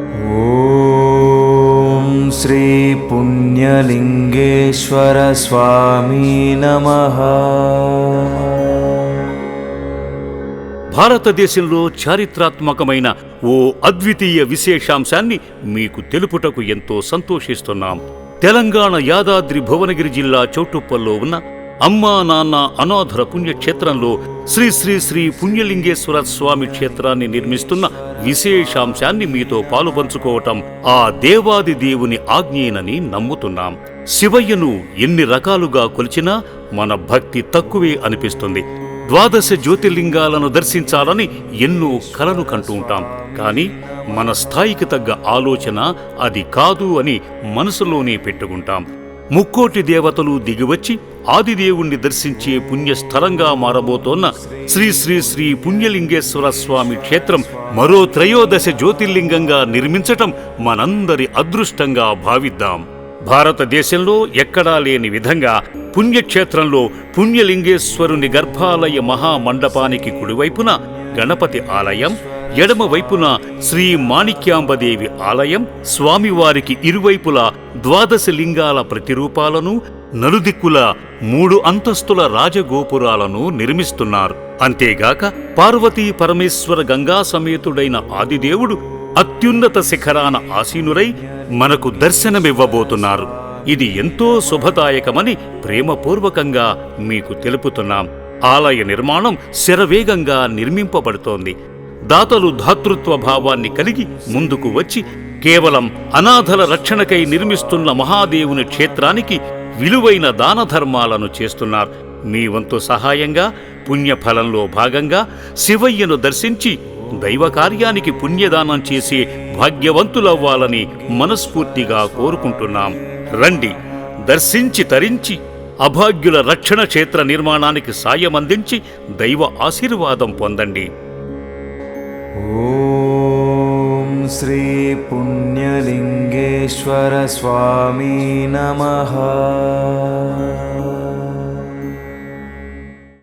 ఓం శ్రీ పుణ్యలింగేశ్వర స్వామి నమః. భారతదేశంలో చారిత్రాత్మకమైన ఓ అద్వితీయ విశేషాంశాన్ని మీకు తెలుపుటకు ఎంతో సంతోషిస్తున్నాం. తెలంగాణ యాదాద్రి భువనగిరి జిల్లా చౌటుప్పల్లో ఉన్న అమ్మా నాన్న అనాథర పుణ్యక్షేత్రంలో శ్రీ శ్రీ శ్రీ పుణ్యలింగేశ్వర స్వామి క్షేత్రాన్ని నిర్మిస్తున్న విశేషాంశాన్ని మీతో పాలుపంచుకోవటం ఆ దేవాది దేవుని ఆజ్ఞేనని నమ్ముతున్నాం. శివయ్యను ఎన్ని రకాలుగా కొలిచినా మన భక్తి తక్కువే అనిపిస్తుంది. 12 జ్యోతిర్లింగాలను దర్శించాలని ఎన్నో కలలు కంటూ ఉంటాం. కానీ మన స్థాయికి తగ్గ ఆలోచన అది కాదు అని మనసులోనే పెట్టుకుంటాం. ముక్కోటి దేవతలు దిగివచ్చి ఆదిదేవుణ్ణి దర్శించే పుణ్యస్థలంగా మారబోతోన్న శ్రీ శ్రీ శ్రీ పుణ్యలింగేశ్వర స్వామి క్షేత్రం మరో 13 జ్యోతిర్లింగంగా నిర్మించటం మనందరి అదృష్టంగా భావిద్దాం. భారతదేశంలో ఎక్కడా లేని విధంగా పుణ్యక్షేత్రంలో పుణ్యలింగేశ్వరుని గర్భాలయ మహామండపానికి కుడివైపున గణపతి ఆలయం, ఎడమ వైపున శ్రీ మాణిక్యాంబదేవి ఆలయం, స్వామివారికి ఇరువైపులా 12 లింగాల ప్రతిరూపాలను, నలుదిక్కుల 3 అంతస్తుల రాజగోపురాలను నిర్మిస్తున్నారు. అంతేగాక పార్వతీ పరమేశ్వర గంగా సమేతుడైన ఆదిదేవుడు అత్యున్నత శిఖరాన ఆసీనురై మనకు దర్శనమివ్వబోతున్నారు. ఇది ఎంతో శుభదాయకమని ప్రేమపూర్వకంగా మీకు తెలుపుతున్నాం. ఆలయ నిర్మాణం శరవేగంగా నిర్మింపబడుతోంది. దాతలు ధాతృత్వ భావాన్ని కలిగి ముందుకు వచ్చి కేవలం అనాథల రక్షణకై నిర్మిస్తున్న మహాదేవుని క్షేత్రానికి విలువైన దాన ధర్మాలను చేస్తున్నారు. మీ వంతు సహాయంగా పుణ్యఫలంలో భాగంగా శివయ్యను దర్శించి దైవ కార్యానికి పుణ్యదానం చేసే భాగ్యవంతులవ్వాలని మనస్ఫూర్తిగా కోరుకుంటున్నాం. రండి, దర్శించి తరించి అభాగ్యుల రక్షణ క్షేత్ర నిర్మాణానికి సాయమందించి దైవ ఆశీర్వాదం పొందండి. ఓం శ్రీ పుణ్యలింగేశ్వర స్వామి నమః.